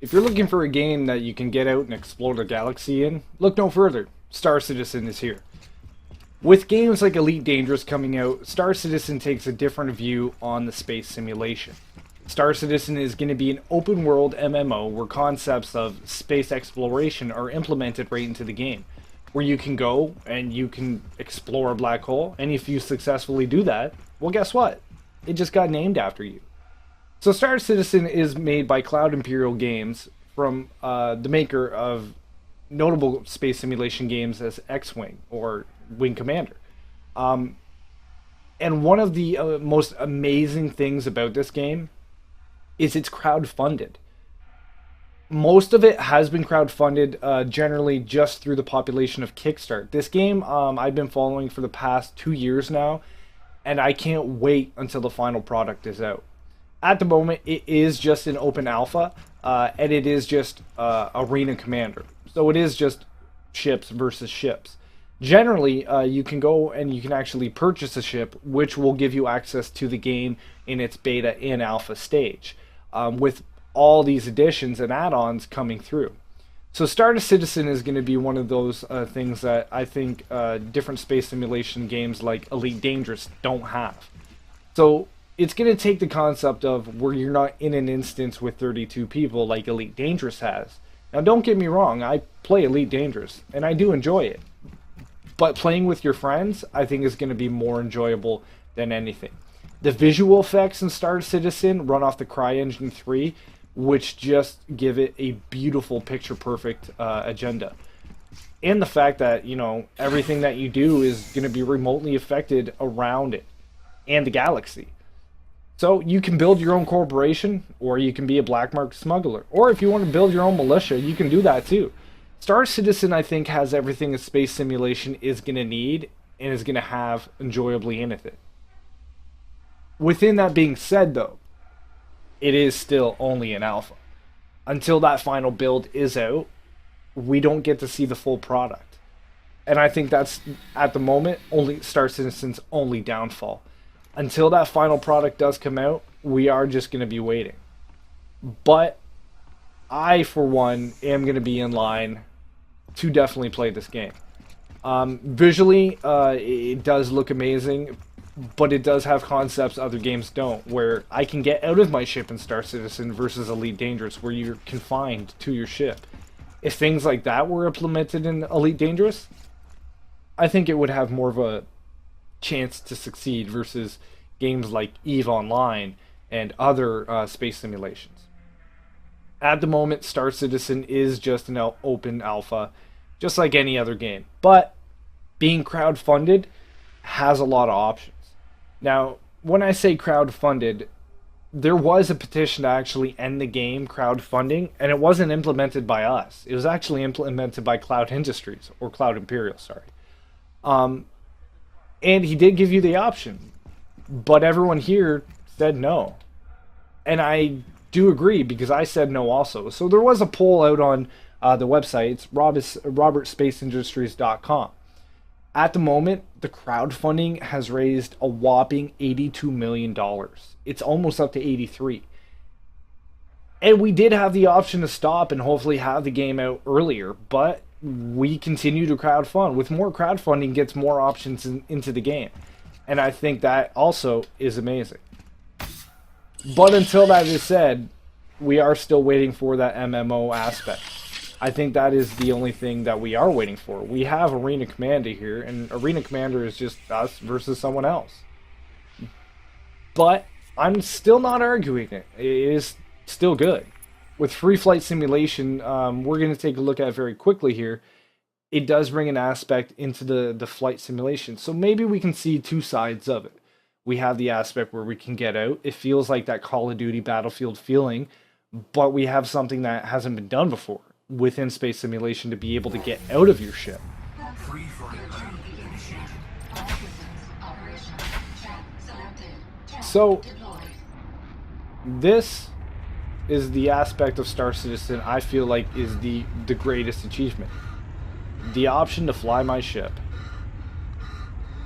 If you're looking for a game that you can get out and explore the galaxy in, look no further. Star Citizen is here. With games like Elite Dangerous coming out, Star Citizen takes a different view on the space simulation. Star Citizen is going to be an open world MMO where concepts of space exploration are implemented right into the game. Where you can go and you can explore a black hole, and if you successfully do that, well, guess what? It just got named after you. So Star Citizen is made by Cloud Imperial Games, from the maker of notable space simulation games as X-Wing or Wing Commander. And one of the most amazing things about this game is it's crowdfunded. Most of it has been crowdfunded, generally just through the population of Kickstarter. This game I've been following for the past 2 years now, and I can't wait until the final product is out. At the moment, it is just an open alpha, and it is just Arena Commander. So it is just ships versus ships. Generally, you can go and you can actually purchase a ship, which will give you access to the game in its beta and alpha stage, with all these additions and add-ons coming through. So Star Citizen is going to be one of those things that I think different space simulation games like Elite Dangerous don't have. So it's going to take the concept of where you're not in an instance with 32 people like Elite Dangerous has. Now don't get me wrong, I play Elite Dangerous and I do enjoy it. But playing with your friends, I think, is going to be more enjoyable than anything. The visual effects in Star Citizen run off the CryEngine 3, which just give it a beautiful picture-perfect agenda. And the fact that, you know, everything that you do is going to be remotely affected around it and the galaxy. So you can build your own corporation, or you can be a black market smuggler. Or if you want to build your own militia, you can do that too. Star Citizen, I think, has everything a space simulation is going to need and is going to have enjoyably in it. Within that being said, though, it is still only an alpha. Until that final build is out, we don't get to see the full product. And I think that's, at the moment, only Star Citizen's only downfall. Until that final product does come out, we are just going to be waiting. But I, for one, am going to be in line to definitely play this game. Visually, it does look amazing, but it does have concepts other games don't, where I can get out of my ship in Star Citizen versus Elite Dangerous, where you're confined to your ship. If things like that were implemented in Elite Dangerous, I think it would have more of a chance to succeed versus games like EVE Online and other space simulations. At the moment, Star Citizen is just an open alpha, just like any other game. But being crowdfunded has a lot of options. Now, when I say crowdfunded, there was a petition to actually end the game crowdfunding, and it wasn't implemented by us. It was actually implemented by Cloud Industries, or Cloud Imperial, sorry. And he did give you the option, but everyone here said no. And I do agree, because I said no also. So there was a poll out on the website. It's robertspaceindustriescom. At the moment, the crowdfunding has raised a whopping $82 million. It's almost up to 83. And we did have the option to stop and hopefully have the game out earlier, but we continue to crowdfund. With more crowdfunding gets more options into the game. And I think that also is amazing. But until that is said, we are still waiting for that MMO aspect. I think that is the only thing that we are waiting for. We have Arena Commander here, and Arena Commander is just us versus someone else. But I'm still not arguing it. It is still good. With Free Flight Simulation, we're going to take a look at it very quickly here. It does bring an aspect into the flight simulation. So maybe we can see two sides of it. We have the aspect where we can get out. It feels like that Call of Duty Battlefield feeling, but we have something that hasn't been done before within space simulation to be able to get out of your ship. So this is the aspect of Star Citizen I feel like is the greatest achievement. The option to fly my ship.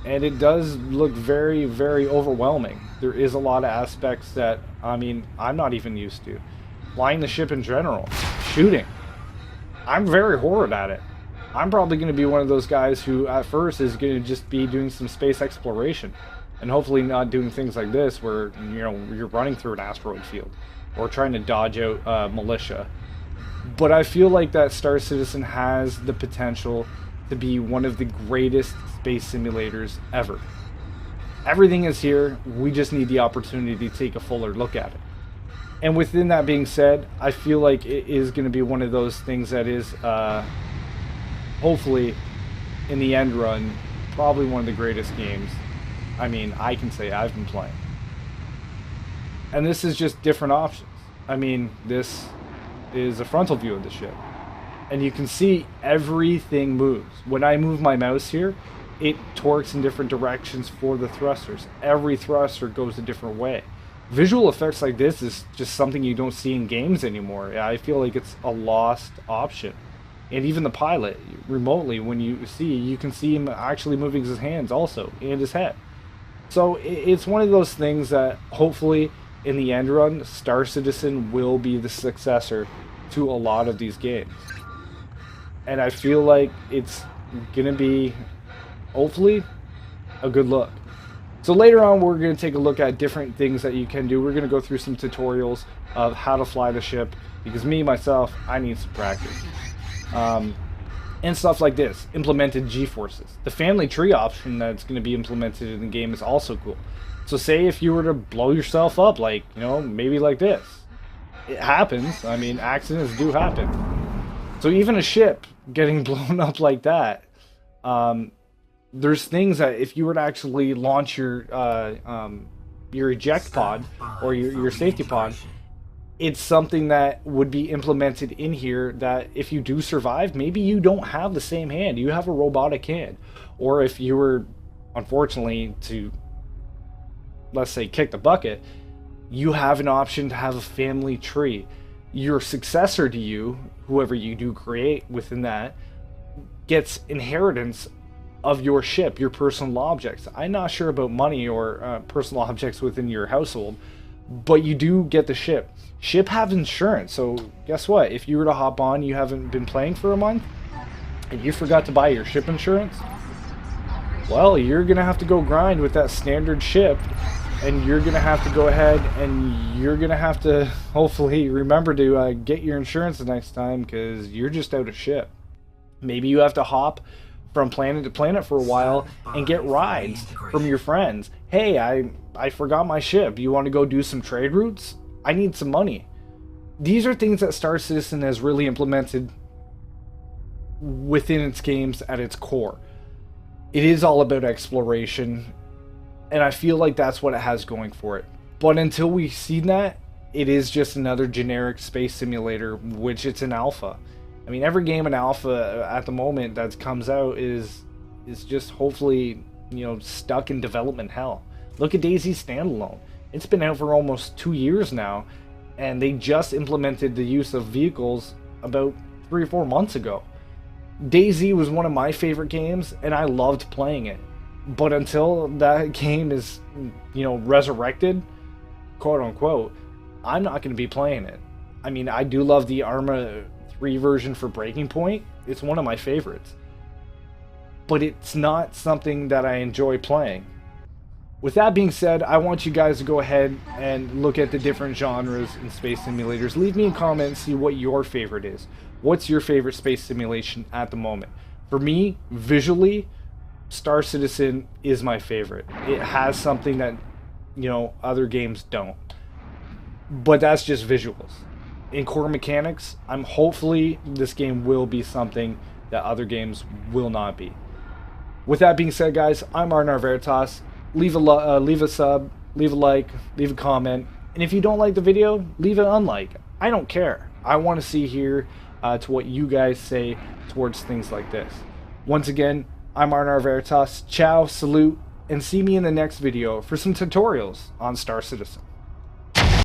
And it does look very, very overwhelming. There is a lot of aspects that, I mean, I'm not even used to. flying the ship in general, shooting. I'm very horrid at it. I'm probably going to be one of those guys who at first is going to just be doing some space exploration and hopefully not doing things like this where, you know, you're running through an asteroid field or trying to dodge out militia. But I feel like that Star Citizen has the potential to be one of the greatest space simulators ever. Everything is here, we just need the opportunity to take a fuller look at it. And within that being said, I feel like it is going to be one of those things that is, hopefully, in the end run, probably one of the greatest games, I mean, I can say I've been playing. And this is just different options. I mean, this is a frontal view of the ship. And you can see everything moves. When I move my mouse here, it torques in different directions for the thrusters. Every thruster goes a different way. Visual effects like this is just something you don't see in games anymore. I feel like it's a lost option. And even the pilot, remotely, when you can see him actually moving his hands also, and his head. So it's one of those things that hopefully, in the end run, Star Citizen will be the successor to a lot of these games. And I feel like it's going to be, hopefully, a good look. So later on, we're going to take a look at different things that you can do. We're going to go through some tutorials of how to fly the ship, because myself, I need some practice. And stuff like this, implemented G-forces. The family tree option that's going to be implemented in the game is also cool. So say if you were to blow yourself up, like, you know, maybe like this. It happens. I mean, accidents do happen. So even a ship getting blown up like that, there's things that if you were to actually launch your eject pod or your safety pod, it's something that would be implemented in here that if you do survive, maybe you don't have the same hand. You have a robotic hand. Or if you were, unfortunately, to, let's say, kick the bucket, you have an option to have a family tree. Your successor to you, whoever you do create within that, gets inheritance of your ship, your personal objects. I'm not sure about money or personal objects within your household, but you do get the ship. Ship have insurance, so guess what? If you were to hop on, you haven't been playing for a month, and you forgot to buy your ship insurance, well, you're going to have to go grind with that standard ship, and you're going to have to go ahead and you're going to have to hopefully remember to get your insurance the next time, because you're just out of ship. Maybe you have to hop from planet to planet for a while and get rides from your friends. Hey, I forgot my ship. You want to go do some trade routes? I need some money. These are things that Star Citizen has really implemented within its games at its core. It is all about exploration, and I feel like that's what it has going for it. But until we've seen that, it is just another generic space simulator, which it's an alpha. I mean, every game in alpha at the moment that comes out is just hopefully, you know, stuck in development hell. Look at DayZ Standalone. It's been out for almost 2 years now, and they just implemented the use of vehicles about 3 or 4 months ago. DayZ was one of my favorite games, and I loved playing it. But until that game is, you know, resurrected, quote unquote, I'm not going to be playing it. I mean, I do love the Arma 3 version for Breaking Point. It's one of my favorites. But it's not something that I enjoy playing. With that being said, I want you guys to go ahead and look at the different genres in space simulators. Leave me a comment and see what your favorite is. What's your favorite space simulation at the moment? For me, visually, Star Citizen is my favorite. It has something that, you know, other games don't. But that's just visuals. In core mechanics, hopefully this game will be something that other games will not be. With that being said, guys, I'm RnRVeritas. Leave a sub, leave a like, leave a comment, and if you don't like the video, leave an unlike. I don't care. I want to see here to what you guys say towards things like this. Once again, I'm RnRVeritas. Ciao, salute, and see me in the next video for some tutorials on Star Citizen.